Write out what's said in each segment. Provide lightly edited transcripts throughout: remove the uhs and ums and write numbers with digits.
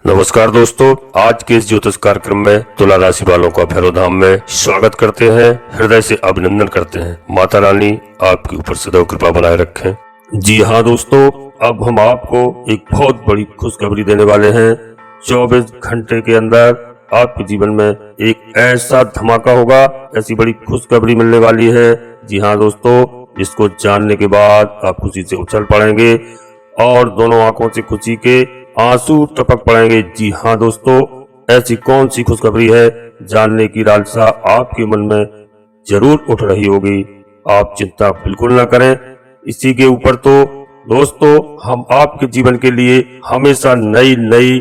नमस्कार दोस्तों, आज के इस ज्योतिष कार्यक्रम में तुला राशि वालों का भैरव धाम में स्वागत करते हैं। हृदय से अभिनंदन करते हैं। माता रानी आपके ऊपर सदैव कृपा बनाए रखें। जी हाँ दोस्तों, अब हम आपको एक बहुत बड़ी खुशखबरी देने वाले हैं। 24 घंटे के अंदर आपके जीवन में एक ऐसा धमाका होगा, ऐसी बड़ी खुशखबरी मिलने वाली है। जी हाँ दोस्तों, इसको जानने के बाद आप खुशी से उछल पड़ेंगे और दोनों आंखों से खुशी के आंसू टपक पड़ेंगे। जी हाँ दोस्तों, ऐसी कौन सी खुशखबरी है, जानने की लालसा आपके मन में जरूर उठ रही होगी। आप चिंता बिल्कुल न करें। इसी के ऊपर तो दोस्तों हम आपके जीवन के लिए हमेशा नई नई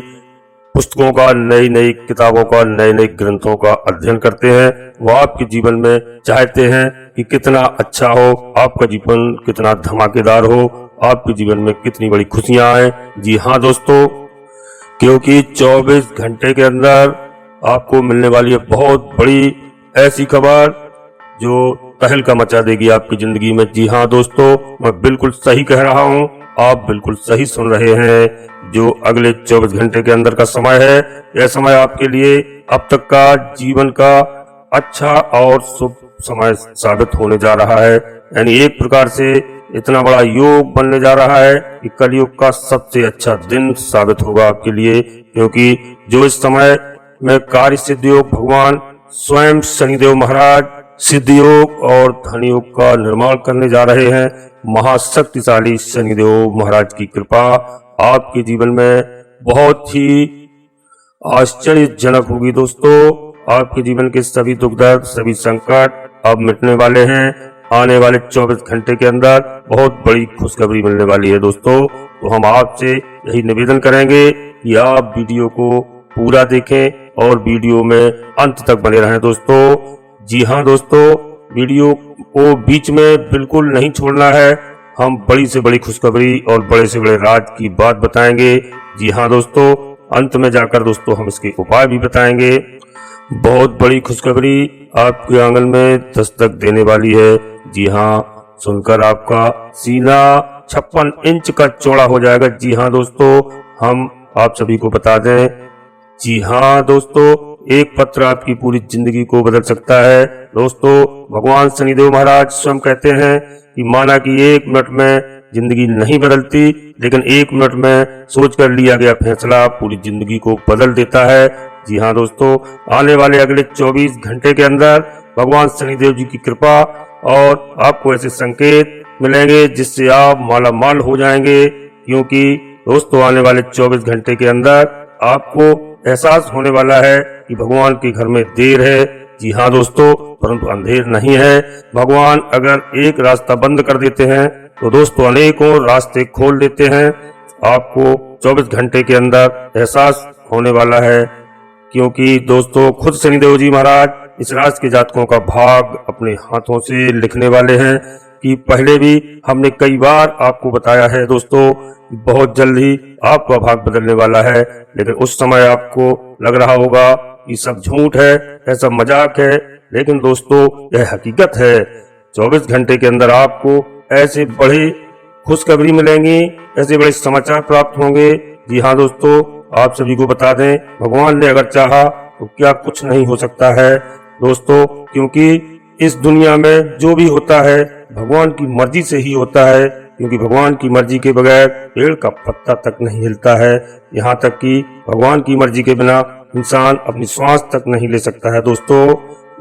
पुस्तकों का, नई नई किताबों का, नए नए ग्रंथों का अध्ययन करते हैं। वो आपके जीवन में चाहते हैं कि कितना अच्छा हो, आपका जीवन कितना धमाकेदार हो, आपके जीवन में कितनी बड़ी खुशियां आए। जी हाँ दोस्तों, क्योंकि 24 घंटे के अंदर आपको मिलने वाली है बहुत बड़ी ऐसी खबर जो तहलका मचा देगी आपकी जिंदगी में। जी हाँ दोस्तों, मैं बिल्कुल सही कह रहा हूँ, आप बिल्कुल सही सुन रहे हैं। जो अगले 24 घंटे के अंदर का समय है, यह समय आपके लिए अब तक का जीवन का अच्छा और शुभ समय साबित होने जा रहा है। यानी एक प्रकार से इतना बड़ा योग बनने जा रहा है कि कलयुग का सबसे अच्छा दिन साबित होगा आपके लिए। क्योंकि जो इस समय में कार्य सिद्धि योग भगवान स्वयं शनिदेव महाराज सिद्धि योग और धन योग का निर्माण करने जा रहे हैं। महाशक्तिशाली शनिदेव महाराज की कृपा आपके जीवन में बहुत ही आश्चर्यजनक होगी दोस्तों। आपके जीवन के सभी दुख दर्द, सभी संकट अब मिटने वाले हैं। आने वाले 24 घंटे के अंदर बहुत बड़ी खुशखबरी मिलने वाली है दोस्तों। तो हम आपसे यही निवेदन करेंगे कि आप वीडियो को पूरा देखें और वीडियो में अंत तक बने रहें दोस्तों। जी हाँ दोस्तों, वीडियो को बीच में बिल्कुल नहीं छोड़ना है। हम बड़ी से बड़ी खुशखबरी और बड़े से बड़े राज की बात बताएंगे। जी हाँ दोस्तों, अंत में जाकर दोस्तों हम इसके उपाय भी बताएंगे। बहुत बड़ी खुशखबरी आपके आंगन में दस्तक देने वाली है। जी हाँ, सुनकर आपका सीना 56 इंच का चौड़ा हो जाएगा। जी हाँ दोस्तों, हम आप सभी को बता दें। जी हाँ दोस्तों, एक पत्र आपकी पूरी जिंदगी को बदल सकता है दोस्तों। भगवान शनिदेव महाराज स्वयं कहते हैं कि माना कि 1 मिनट में जिंदगी नहीं बदलती, लेकिन 1 मिनट में सोचकर लिया गया फैसला पूरी जिंदगी को बदल देता है। जी हाँ दोस्तों, आने वाले अगले 24 घंटे के अंदर भगवान शनिदेव जी की कृपा और आपको ऐसे संकेत मिलेंगे जिससे आप माला माल हो जाएंगे। क्योंकि दोस्तों आने वाले 24 घंटे के अंदर आपको एहसास होने वाला है कि भगवान के घर में देर है। जी हाँ दोस्तों, परंतु अंधेर नहीं है। भगवान अगर एक रास्ता बंद कर देते हैं तो दोस्तों अनेकों रास्ते खोल देते हैं। आपको 24 घंटे के अंदर एहसास होने वाला है। क्योंकि दोस्तों खुद शनिदेव जी महाराज इस राशि के जातकों का भाग अपने हाथों से लिखने वाले हैं। कि पहले भी हमने कई बार आपको बताया है दोस्तों, बहुत जल्द ही आपका भाग बदलने वाला है। लेकिन उस समय आपको लग रहा होगा ये सब झूठ है, ऐसा मजाक है, लेकिन दोस्तों यह हकीकत है। 24 घंटे के अंदर आपको ऐसे बड़े खुशखबरी मिलेंगी, ऐसे बड़े समाचार प्राप्त होंगे। जी हाँ दोस्तों, आप सभी को बता दें, भगवान ने अगर चाहा तो क्या कुछ नहीं हो सकता है दोस्तों। क्योंकि इस दुनिया में जो भी होता है भगवान की मर्जी से ही होता है। क्योंकि भगवान की मर्जी के बगैर पेड़ का पत्ता तक नहीं हिलता है। यहाँ तक कि भगवान की मर्जी के बिना इंसान अपनी श्वास तक नहीं ले सकता है दोस्तों।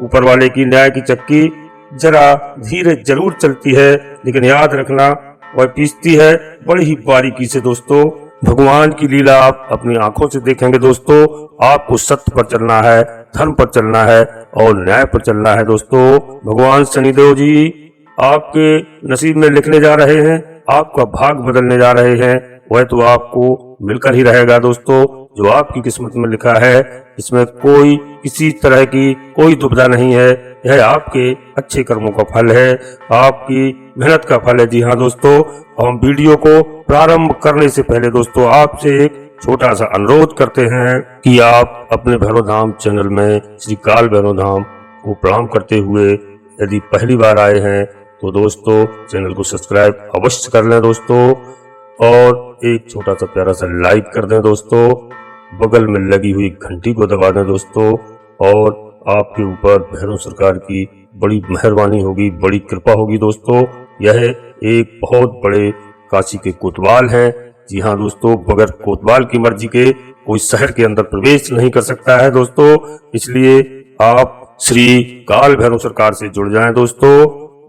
ऊपर वाले की न्याय की चक्की जरा धीरे जरूर चलती है, लेकिन याद रखना वह पीसती है बड़ी ही बारीकी से दोस्तों। भगवान की लीला आप अपनी आंखों से देखेंगे दोस्तों। आपको सत्य पर चलना है, धर्म पर चलना है और न्याय पर चलना है दोस्तों। भगवान शनिदेव जी आपके नसीब में लिखने जा रहे हैं, आपका भाग बदलने जा रहे हैं। वह तो आपको मिलकर ही रहेगा दोस्तों। जो आपकी किस्मत में लिखा है इसमें कोई किसी तरह की कोई दुविधा नहीं है। यह आपके अच्छे कर्मों का फल है, आपकी मेहनत का फल है। जी हाँ दोस्तों, हम वीडियो को प्रारंभ करने से पहले दोस्तों आपसे एक छोटा सा अनुरोध करते हैं कि आप अपने भैरव धाम चैनल में श्री काल भैरव धाम को प्रणाम करते हुए यदि पहली बार आए हैं तो दोस्तों चैनल को सब्सक्राइब अवश्य कर लें दोस्तों, और एक छोटा सा प्यारा सा लाइक कर दें दोस्तों। बगल में लगी हुई घंटी को दबा दें दोस्तों, और आपके ऊपर भैरव सरकार की बड़ी मेहरबानी होगी, बड़ी कृपा होगी दोस्तों। यह एक बहुत बड़े काशी के कोतवाल हैं। जी हाँ दोस्तों, बगैर कोतवाल की मर्जी के कोई शहर के अंदर प्रवेश नहीं कर सकता है दोस्तों। इसलिए आप श्री काल भैरव सरकार से जुड़ जाएं दोस्तों,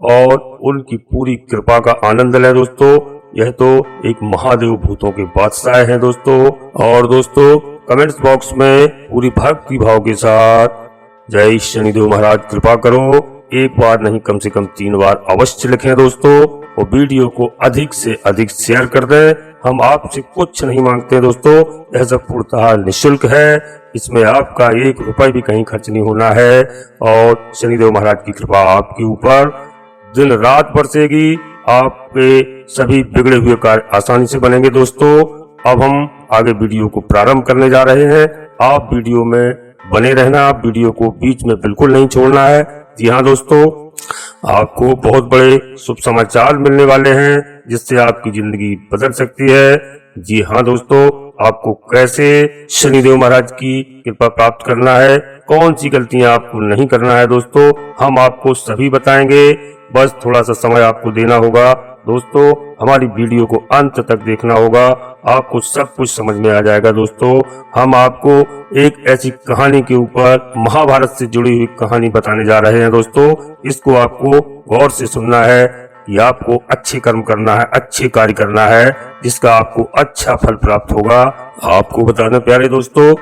और उनकी पूरी कृपा का आनंद लें दोस्तों। यह तो एक महादेव भूतों के बादशाह हैं दोस्तों। और दोस्तों, कमेंट्स बॉक्स में पूरी भक्ति भाव के साथ जय शनिदेव महाराज कृपा करो एक बार नहीं, कम से कम 3 बार अवश्य लिखें दोस्तों, और वीडियो को अधिक से अधिक शेयर कर दें। हम आपसे कुछ नहीं मांगते दोस्तों, यह सब पूर्णतः निःशुल्क है। इसमें आपका 1 रुपए भी कहीं खर्च नहीं होना है, और शनिदेव महाराज की कृपा आपके ऊपर दिन रात बरसेगी। आपके सभी बिगड़े हुए कार्य आसानी से बनेंगे दोस्तों। अब हम आगे वीडियो को प्रारंभ करने जा रहे हैं। आप वीडियो में बने रहना, आप वीडियो को बीच में बिल्कुल नहीं छोड़ना है। जी हाँ दोस्तों, आपको बहुत बड़े शुभ समाचार मिलने वाले हैं, जिससे आपकी जिंदगी बदल सकती है। जी हाँ दोस्तों, आपको कैसे शनिदेव महाराज की कृपा प्राप्त करना है, कौन सी गलतियां आपको नहीं करना है दोस्तों, हम आपको सभी बताएंगे। बस थोड़ा सा समय आपको देना होगा दोस्तों, हमारी वीडियो को अंत तक देखना होगा, आपको सब कुछ समझ में आ जाएगा दोस्तों। हम आपको एक ऐसी कहानी के ऊपर महाभारत से जुड़ी हुई कहानी बताने जा रहे हैं दोस्तों। इसको आपको गौर से सुनना है कि आपको अच्छे कर्म करना है, अच्छे कार्य करना है, जिसका आपको अच्छा फल प्राप्त होगा। आपको बताना प्यारे दोस्तों,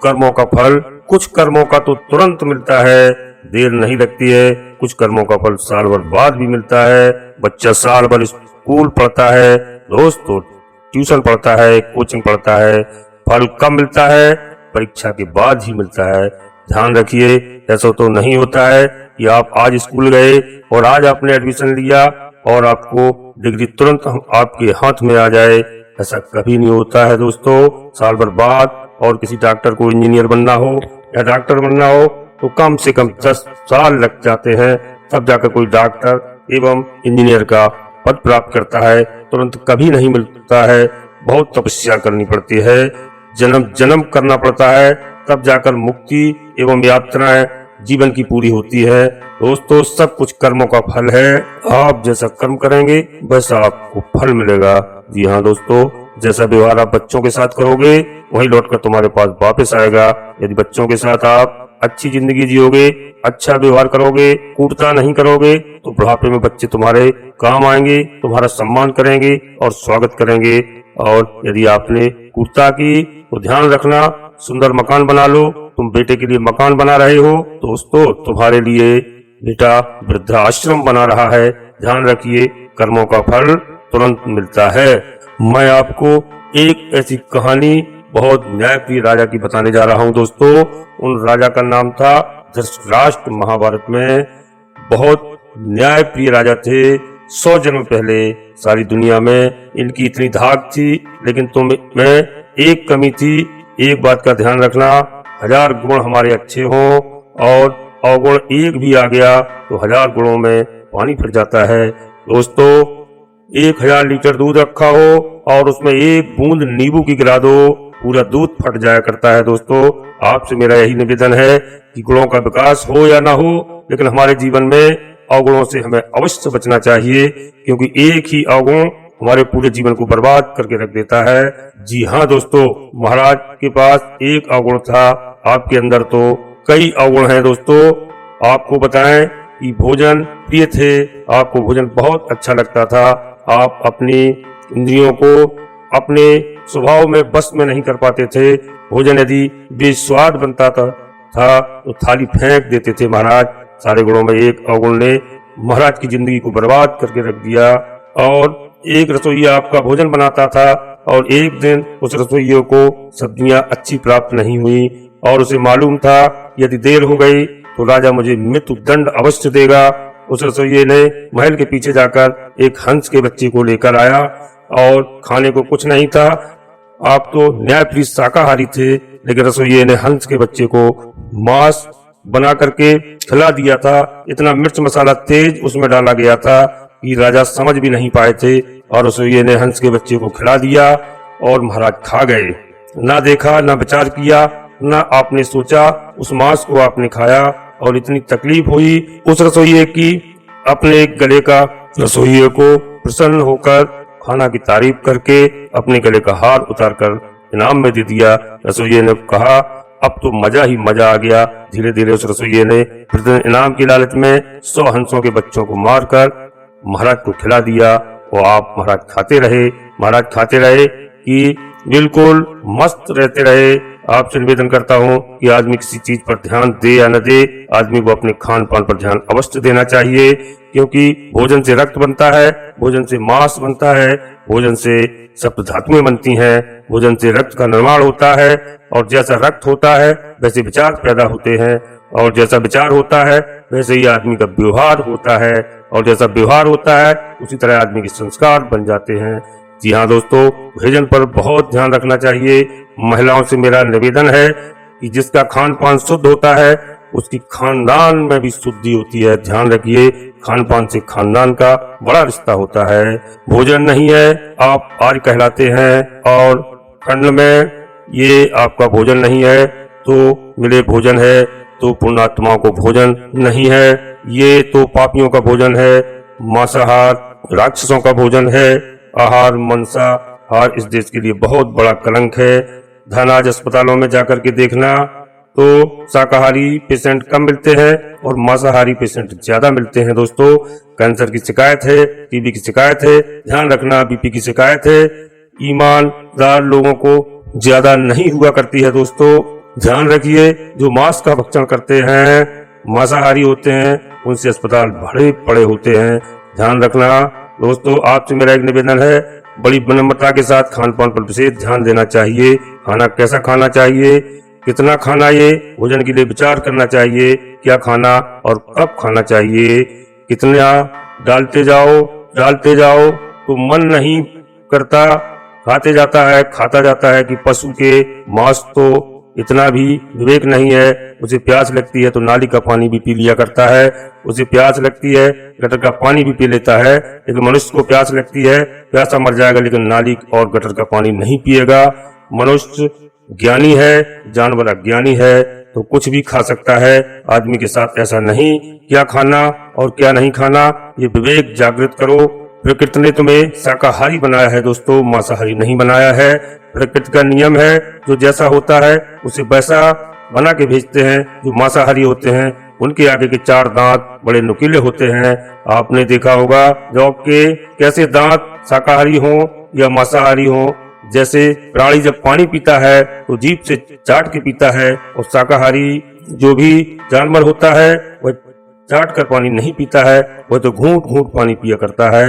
कर्मों का फल कुछ कर्मों का तो तुरंत मिलता है, देर नहीं लगती है। कुछ कर्मों का फल साल भर बाद भी मिलता है। बच्चा साल भर स्कूल पढ़ता है, दोस्तों ट्यूशन पढ़ता है, कोचिंग पढ़ता है, फल कम मिलता है, परीक्षा के बाद ही मिलता है। ध्यान रखिए, ऐसा तो नहीं होता है कि आप आज स्कूल गए और आज आपने एडमिशन लिया और आपको डिग्री तुरंत आपके हाथ में आ जाए, ऐसा कभी नहीं होता है दोस्तों। साल भर बाद, और किसी डॉक्टर को इंजीनियर बनना हो या डॉक्टर बनना हो तो कम से कम 10 साल लग जाते हैं, तब जाकर कोई डॉक्टर एवं इंजीनियर का पद प्राप्त करता है। तुरंत कभी नहीं मिलता है, बहुत तपस्या करनी पड़ती है, जन्म जन्म करना पड़ता है, तब जाकर मुक्ति एवं यात्राएं जीवन की पूरी होती है। दोस्तों, सब कुछ कर्मों का फल है, आप जैसा कर्म करेंगे वैसा आपको फल मिलेगा। जी हाँ दोस्तों, जैसा व्यवहार आप बच्चों के साथ करोगे वही लौटकर तुम्हारे पास वापस आएगा। यदि बच्चों के साथ आप अच्छी जिंदगी जियोगे, अच्छा व्यवहार करोगे, कूटता नहीं करोगे, तो बुढ़ापे में बच्चे तुम्हारे काम आएंगे, तुम्हारा सम्मान करेंगे और स्वागत करेंगे। और यदि आपने कूटता की तो ध्यान रखना, सुंदर मकान बना लो। तुम बेटे के लिए मकान बना रहे हो, दोस्तों तुम्हारे लिए बेटा वृद्धाश्रम बना रहा है। ध्यान रखिए, कर्मों का फल तुरंत मिलता है। मैं आपको एक ऐसी कहानी बहुत न्यायप्रिय राजा की बताने जा रहा हूँ दोस्तों। उन राजा का नाम था धृतराष्ट्र। महाभारत में बहुत न्यायप्रिय राजा थे। 100 जन्म पहले सारी दुनिया में इनकी इतनी धाक थी, लेकिन तुम में एक कमी थी। एक बात का ध्यान रखना, 1000 गुण हमारे अच्छे हों और अवगुण एक भी आ गया तो 1000 गुणों में पानी फिर जाता है। दोस्तों, 1000 लीटर दूध रखा हो और उसमें एक बूंद नींबू की गिरा दो, पूरा दूध फट जाया करता है। दोस्तों, आपसे मेरा यही निवेदन है कि गुणों का विकास हो या ना हो, लेकिन हमारे जीवन में अवगुणों से हमें अवश्य बचना चाहिए, क्योंकि एक ही अवगुण हमारे पूरे जीवन को बर्बाद करके रख देता है। जी हाँ दोस्तों, महाराज के पास एक अवगुण था, आपके अंदर तो कई अवगुण हैं। दोस्तों, आपको बताएं कि भोजन प्रिय थे, आपको भोजन बहुत अच्छा लगता था। आप अपनी इंद्रियों को अपने स्वभाव में बस में नहीं कर पाते थे। भोजन यदि बेस्वाद बनता था तो थाली फेंक देते थे महाराज। सारे गुणों में एक अवगुण ने महाराज की जिंदगी को बर्बाद करके रख दिया। और एक रसोइया आपका भोजन बनाता था और एक दिन उस रसोइये को सब्जियां अच्छी प्राप्त नहीं हुई और उसे मालूम था यदि देर हो गई तो राजा मुझे मृत्यु दंड अवश्य देगा। उस रसोइये ने महल के पीछे जाकर एक हंस के बच्चे को लेकर आया और खाने को कुछ नहीं था। आप तो न्यायप्रिय शाकाहारी थे, लेकिन रसोइये ने हंस के बच्चे को मांस बना करके खिला दिया था। इतना मिर्च मसाला तेज उसमें डाला गया था कि राजा समझ भी नहीं पाए थे, और रसोइये ने हंस के बच्चे को खिला दिया और महाराज खा गए। ना देखा, ना विचार किया, ना आपने सोचा, उस मांस को आपने खाया और इतनी तकलीफ हुई उस रसोइये की। अपने गले का रसोइये को प्रसन्न होकर खाना की तारीफ करके अपने गले का हार उतारकर इनाम में दे दिया। रसोइये ने कहा अब तो मजा ही मजा आ गया। धीरे धीरे उस रसोइये ने प्रतिदिन इनाम की लालच में 100 हंसों के बच्चों को मारकर महाराज को खिला दिया और आप महाराज खाते रहे कि बिल्कुल मस्त रहते रहे। आपसे निवेदन करता हूँ कि आदमी किसी चीज पर ध्यान दे या न दे, आदमी को अपने खान पान पर ध्यान अवश्य देना चाहिए, क्योंकि भोजन से रक्त बनता है, भोजन से मांस बनता है, भोजन से सप्त धातुएं बनती हैं, भोजन से रक्त का निर्माण होता है और जैसा रक्त होता है वैसे विचार पैदा होते हैं और जैसा विचार होता है वैसे ही आदमी का व्यवहार होता है और जैसा व्यवहार होता है उसी तरह आदमी के संस्कार बन जाते हैं। जी हाँ दोस्तों, भोजन पर बहुत ध्यान रखना चाहिए। महिलाओं से मेरा निवेदन है कि जिसका खान पान शुद्ध होता है उसकी खानदान में भी शुद्धि होती है। ध्यान रखिए, खान पान से खानदान का बड़ा रिश्ता होता है। भोजन नहीं है आप आर्य कहलाते हैं और खंड में ये आपका भोजन नहीं है तो मिले भोजन है, तो पुण्यात्माओं को भोजन नहीं है, ये तो पापियों का भोजन है। मांसाहार राक्षसों का भोजन है। आहार मांसाहार इस देश के लिए बहुत बड़ा कलंक है। धन आज अस्पतालों में जाकर के देखना तो शाकाहारी पेशेंट कम मिलते हैं और मांसाहारी पेशेंट ज्यादा मिलते हैं। दोस्तों, कैंसर की शिकायत है, टीबी की शिकायत है, ध्यान रखना बीपी की शिकायत है, ईमानदार लोगों को ज्यादा नहीं हुआ करती है। दोस्तों ध्यान रखिए, जो मांस का भक्षण करते हैं, मांसाहारी होते हैं, उनसे अस्पताल भरे पड़े होते हैं। ध्यान रखना दोस्तों, आपसे मेरा एक निवेदन है, बड़ी विनम्रता के साथ खान पान पर विशेष ध्यान देना चाहिए। खाना कैसा खाना चाहिए, कितना खाना, ये भोजन के लिए विचार करना चाहिए। क्या खाना और कब खाना चाहिए, कितना डालते जाओ तो मन नहीं करता, खाता जाता है कि पशु के मांस तो इतना भी विवेक नहीं है। उसे प्यास लगती है तो नाली का पानी भी पी लिया करता है, उसे प्यास लगती है गटर का पानी भी पी लेता है, लेकिन मनुष्य को प्यास लगती है, प्यासा मर जाएगा लेकिन नाली और गटर का पानी नहीं पिएगा। मनुष्य ज्ञानी है, जानवर अज्ञानी है तो कुछ भी खा सकता है। आदमी के साथ ऐसा नहीं, क्या खाना और क्या नहीं खाना ये विवेक जागृत करो। प्रकृति ने तुम्हें शाकाहारी बनाया है दोस्तों, मांसाहारी नहीं बनाया है। प्रकृति का नियम है, जो जैसा होता है उसे वैसा बना के भेजते हैं। जो मांसाहारी होते हैं उनके आगे के 4 दांत बड़े नुकीले होते हैं। आपने देखा होगा जॉब के कैसे दांत शाकाहारी हो या मांसाहारी हो। जैसे प्राणी जब पानी पीता है तो जीभ से चाट के पीता है और शाकाहारी जो भी जानवर होता है वह चाट कर पानी नहीं पीता है, वह तो घूंट घूंट पानी पिया करता है।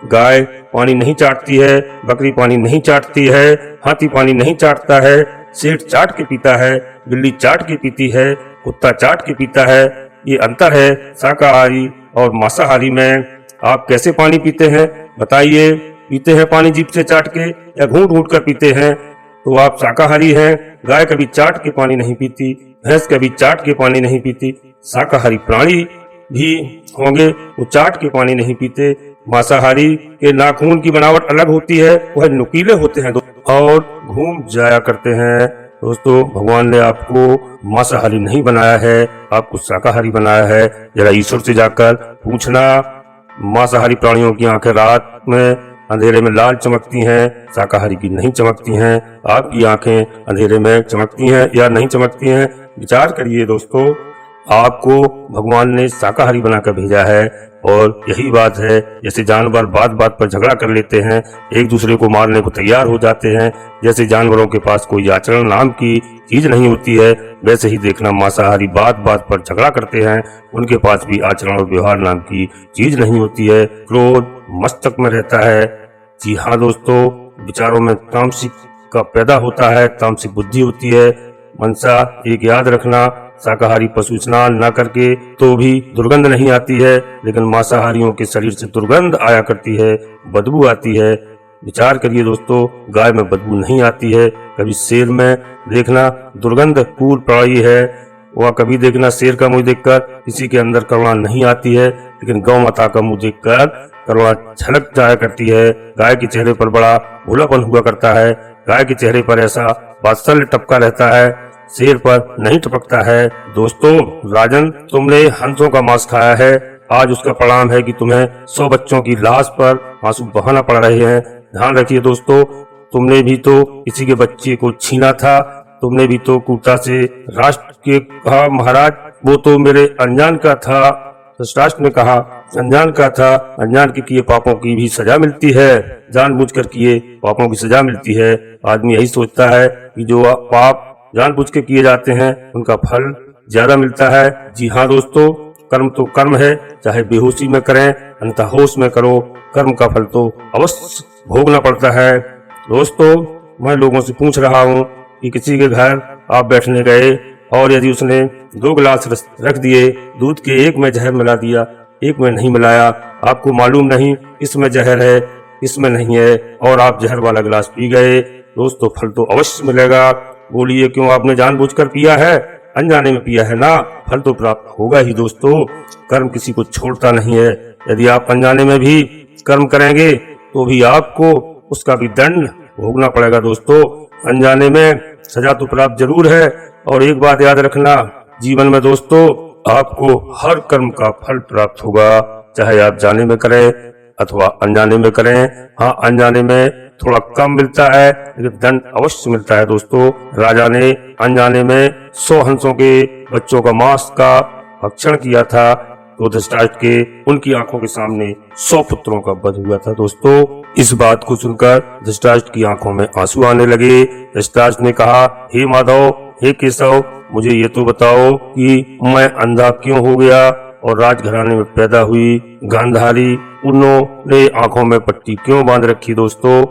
गाय पानी नहीं चाटती है, बकरी पानी नहीं चाटती है, हाथी पानी नहीं चाटता है, शेर चाट के पीता है, बिल्ली चाट के पीती है, कुत्ता चाट के पीता है। ये अंतर है शाकाहारी और मांसाहारी में। आप कैसे पानी पीते हैं बताइए? पीते हैं पानी जीभ से चाट के या घूंट घूंट कर पीते हैं तो आप शाकाहारी हैं। गाय कभी चाट के पानी नहीं पीती, भैंस कभी चाट के पानी नहीं पीती। शाकाहारी प्राणी भी होंगे वो चाट के पानी नहीं पीते। मांसाहारी के नाखून की बनावट अलग होती है, वह नुकीले होते हैं और घूम जाया करते हैं। दोस्तों, भगवान ने आपको मांसाहारी नहीं बनाया है, आपको शाकाहारी बनाया है। जरा ईश्वर से जाकर पूछना। मांसाहारी प्राणियों की आंखें रात में अंधेरे में लाल चमकती हैं, शाकाहारी की नहीं चमकती हैं। आपकी आंखें अंधेरे में चमकती हैं या नहीं चमकती हैं, विचार करिए दोस्तों। आपको भगवान ने शाकाहारी बनाकर भेजा है और यही बात है। जैसे जानवर बात बात पर झगड़ा कर लेते हैं, एक दूसरे को मारने को तैयार हो जाते हैं, जैसे जानवरों के पास कोई आचरण नाम की चीज नहीं होती है, वैसे ही देखना मांसाहारी बात बात पर झगड़ा करते हैं, उनके पास भी आचरण और व्यवहार नाम की चीज नहीं होती है। क्रोध मस्तक में रहता है। जी हाँ दोस्तों, विचारों में तामसिक का पैदा होता है, तामसिक बुद्धि होती है। मनसा एक याद रखना, शाकाहारी पशु स्नान न करके तो भी दुर्गंध नहीं आती है, लेकिन मांसाहारियों के शरीर से दुर्गंध आया करती है, बदबू आती है। विचार करिए दोस्तों, गाय में बदबू नहीं आती है। कभी शेर में देखना दुर्गंध पूर्ण प्राणी है, वह कभी देखना शेर का मुंह देखकर किसी के अंदर करुणा नहीं आती है, लेकिन गौ माता का मुंह देखकर करुणा झलक जाया करती है। गाय के चेहरे पर बड़ा भोलापन हुआ करता है, गाय के चेहरे पर ऐसा वात्सल्य टपका रहता है, शेर पर नहीं टपकता है। दोस्तों, राजन, तुमने हंसों का मांस खाया है, आज उसका परिणाम है कि तुम्हें 100 बच्चों की लाश पर आंसू बहाना पड़ रहे हैं। ध्यान रखिए दोस्तों, तुमने भी तो किसी के बच्चे को छीना था, तुमने भी तो क्रूरता से राष्ट्र के कहा, महाराज वो तो मेरे अनजान का था। धृतराष्ट्र ने कहा, अनजान का था, अनजान के किए पापों की भी सजा मिलती है, जानबूझकर किए पापों की सजा मिलती है। आदमी यही सोचता है कि जो पाप जानबूझ के किए जाते हैं उनका फल ज्यादा मिलता है। जी हाँ दोस्तों, कर्म तो कर्म है, चाहे बेहोशी में करें अन्यथा होश में करो, कर्म का फल तो अवश्य भोगना पड़ता है। दोस्तों, मैं लोगों से पूछ रहा हूँ कि किसी के घर आप बैठने गए और यदि उसने 2 गिलास रख दिए, दूध के एक में जहर मिला दिया, एक में नहीं मिलाया, आपको मालूम नहीं इसमें जहर है इसमें नहीं है, और आप जहर वाला गिलास पी गए, दोस्तों फल तो अवश्य मिलेगा। बोलिए क्यों आपने जानबूझकर पिया है, अनजाने में पिया है ना, फल तो प्राप्त होगा ही। दोस्तों, कर्म किसी को छोड़ता नहीं है, यदि आप अनजाने में भी कर्म करेंगे तो भी आपको उसका भी दंड भोगना पड़ेगा। दोस्तों, अनजाने में सजा तो प्राप्त जरूर है, और एक बात याद रखना, जीवन में दोस्तों आपको हर कर्म का फल प्राप्त होगा, चाहे आप जाने में करें अथवा अनजाने में करें। हाँ, अनजाने में थोड़ा कम मिलता है लेकिन दंड अवश्य मिलता है। दोस्तों, राजा ने अनजाने में 100 हंसों के बच्चों का मांस का भक्षण किया था, तो धृतराष्ट्र के उनकी आंखों के सामने 100 पुत्रों का वध हुआ था। दोस्तों, इस बात को सुनकर धृतराष्ट्र की आंखों में आंसू आने लगे। धृतराष्ट्र ने कहा, हे माधव, हे केशव, मुझे ये तो बताओ कि मैं अंधा क्यों हो गया और राजघराने में पैदा हुई गांधारी उन्होंने आंखों में पट्टी क्यों बांध रखी। दोस्तों,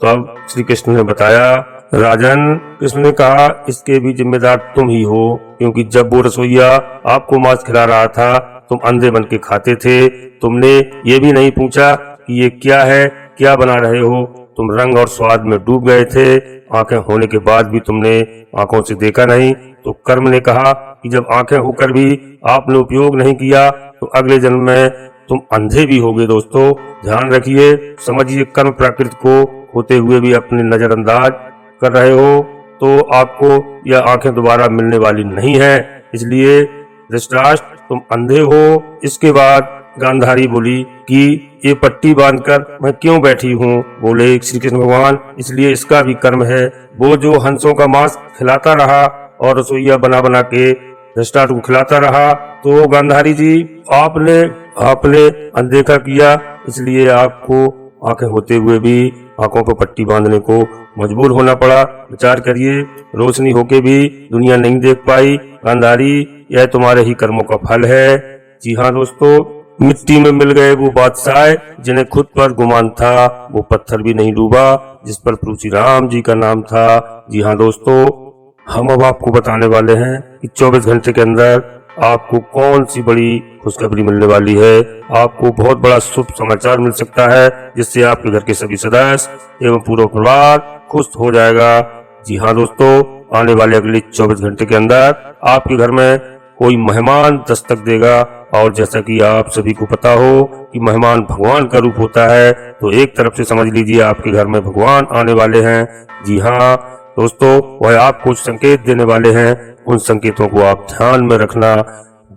तब श्री कृष्ण ने बताया, राजन, कृष्ण ने कहा, इसके भी जिम्मेदार तुम ही हो, क्योंकि जब वो रसोइया आपको मांस खिला रहा था तुम अंधे बन के खाते थे, तुमने ये भी नहीं पूछा कि ये क्या है, क्या बना रहे हो, तुम रंग और स्वाद में डूब गए थे, आंखें होने के बाद भी तुमने आंखों से देखा नहीं। तो कर्म ने कहा कि जब आंखें होकर भी आपने उपयोग नहीं किया तो अगले जन्म में तुम अंधे भी होगे। दोस्तों, ध्यान रखिए, समझिए, कर्म प्रकृति को होते हुए भी अपने नजरअंदाज कर रहे हो तो आपको यह आंखें दोबारा मिलने वाली नहीं है, इसलिए धृतराष्ट्र तुम अंधे हो। इसके बाद गांधारी बोली कि ये पट्टी बांधकर मैं क्यों बैठी हूँ। बोले श्री कृष्ण भगवान, इसलिए इसका भी कर्म है, वो जो हंसों का मांस खिलाता रहा और रसोइया बना बना के धृतराष्ट्र को खिलाता रहा, तो गांधारी जी आपने अनदेखा किया, इसलिए आपको आंखें होते हुए भी आंखों पर पट्टी बांधने को मजबूर होना पड़ा। विचार करिए, रोशनी होके भी दुनिया नहीं देख पाई। गांधारी, यह तुम्हारे ही कर्मों का फल है। जी हाँ दोस्तों, मिट्टी में मिल गए वो बादशाह जिन्हें खुद पर गुमान था, वो पत्थर भी नहीं डूबा जिस पर पृथ्वी राम जी का नाम था। जी हाँ दोस्तों, हम अब आपको बताने वाले हैं कि 24 घंटे के अंदर आपको कौन सी बड़ी खुशखबरी मिलने वाली है। आपको बहुत बड़ा शुभ समाचार मिल सकता है जिससे आपके घर के सभी सदस्य एवं पूरा परिवार खुश हो जाएगा। जी हाँ दोस्तों, आने वाले अगले 24 घंटे के अंदर आपके घर में कोई मेहमान दस्तक देगा, और जैसा कि आप सभी को पता हो कि मेहमान भगवान का रूप होता है, तो एक तरफ से समझ लीजिए आपके घर में भगवान आने वाले हैं। जी हाँ दोस्तों, वह आपको संकेत देने वाले हैं, उन संकेतों को आप ध्यान में रखना।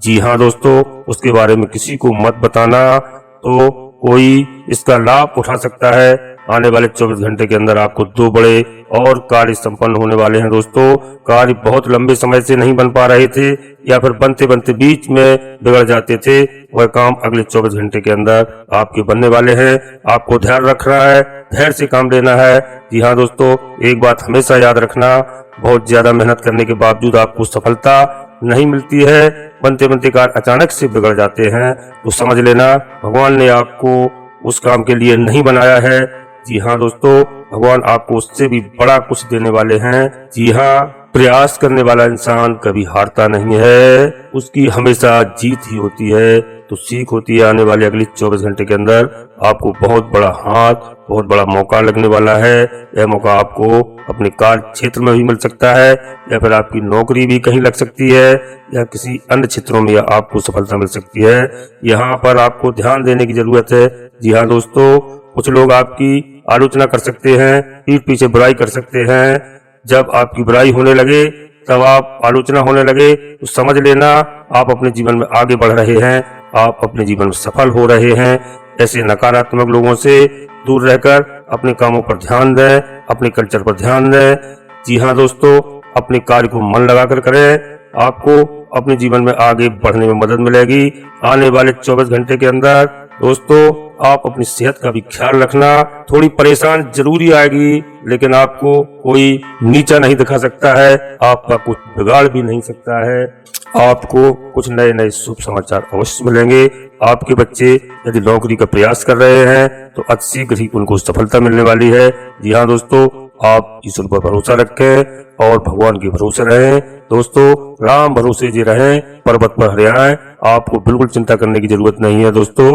जी हाँ दोस्तों, उसके बारे में किसी को मत बताना, तो कोई इसका लाभ उठा सकता है। आने वाले 24 घंटे के अंदर आपको 2 बड़े और कार्य संपन्न होने वाले हैं। दोस्तों, कार्य बहुत लंबे समय से नहीं बन पा रहे थे या फिर बनते बनते बीच में बिगड़ जाते थे, वह काम अगले 24 घंटे के अंदर आपके बनने वाले हैं। आपको ध्यान रखना है, धैर्य से काम लेना है। जी हाँ दोस्तों, एक बात हमेशा याद रखना, बहुत ज्यादा मेहनत करने के बावजूद आपको सफलता नहीं मिलती है, बनते बनते कार्य अचानक से बिगड़ जाते हैं, तो समझ लेना भगवान ने आपको उस काम के लिए नहीं बनाया है। जी हाँ दोस्तों, भगवान आपको उससे भी बड़ा कुछ देने वाले हैं। जी हाँ, प्रयास करने वाला इंसान कभी हारता नहीं है, उसकी हमेशा जीत ही होती है। तो सीख होती है, आने वाले अगले 24 घंटे के अंदर आपको बहुत बड़ा हाथ, बहुत बड़ा मौका लगने वाला है। यह मौका आपको अपने कार्य क्षेत्र में भी मिल सकता है, या फिर आपकी नौकरी भी कहीं लग सकती है, या किसी अन्य क्षेत्रों में आपको सफलता मिल सकती है। यहाँ पर आपको ध्यान देने की जरूरत है। जी हाँ दोस्तों, कुछ लोग आपकी आलोचना कर सकते हैं, पीठ पीछे बुराई कर सकते हैं। जब आपकी बुराई होने लगे, तब आप आलोचना होने लगे, तो समझ लेना आप अपने जीवन में आगे बढ़ रहे हैं, आप अपने जीवन में सफल हो रहे हैं। ऐसे नकारात्मक लोगों से दूर रहकर अपने कामों पर ध्यान दें, अपने कल्चर पर ध्यान दें। जी हाँ दोस्तों, अपने कार्य को मन लगाकर करें, आपको अपने जीवन में आगे बढ़ने में मदद मिलेगी। आने वाले 24 घंटे के अंदर दोस्तों आप अपनी सेहत का भी ख्याल रखना। थोड़ी परेशान जरूरी आएगी, लेकिन आपको कोई नीचा नहीं दिखा सकता है, आपका कुछ बिगाड़ भी नहीं सकता है। आपको कुछ नए नए शुभ समाचार अवश्य मिलेंगे। आपके बच्चे यदि नौकरी का प्रयास कर रहे हैं तो अतिशीघ्र ही उनको सफलता मिलने वाली है। जी हाँ दोस्तों, आप ईश्वर पर भरोसा रखें और भगवान के भरोसे रहें। दोस्तों राम भरोसे जी रहें, पर्वत पर हरियाएं। आपको बिल्कुल चिंता करने की जरूरत नहीं है। दोस्तों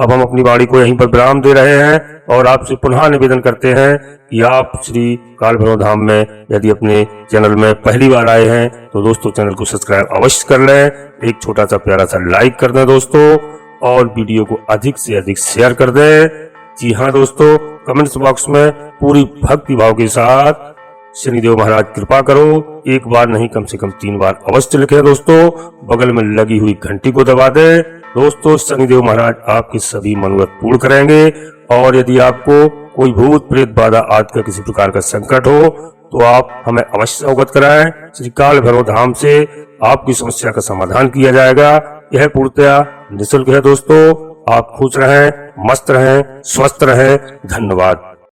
अब हम अपनी वाणी को यहीं पर विराम दे रहे हैं और आपसे पुनः निवेदन करते हैं कि आप श्री काल भैरव धाम में यदि अपने चैनल में पहली बार आए हैं तो दोस्तों चैनल को सब्सक्राइब अवश्य कर लें, एक छोटा सा प्यारा सा लाइक कर दें दोस्तों, और वीडियो को अधिक से अधिक शेयर कर दें। जी हाँ दोस्तों, कमेंट्स बॉक्स में पूरी भक्ति भाव के साथ शनिदेव महाराज कृपा करो, एक बार नहीं कम से कम 3 बार अवश्य लिखें दोस्तों। बगल में लगी हुई घंटी को दबा दें दोस्तों। शनिदेव महाराज आपकी सभी मनोरथ पूर्ण करेंगे। और यदि आपको कोई भूत प्रेत बाधा आदि का किसी प्रकार का संकट हो तो आप हमें अवश्य अवगत कराएं। श्री काल भैरव धाम से आपकी समस्या का समाधान किया जाएगा। यह पूर्णतया निःशुल्क है दोस्तों। आप खुश रहें, मस्त रहें, स्वस्थ रहें। धन्यवाद।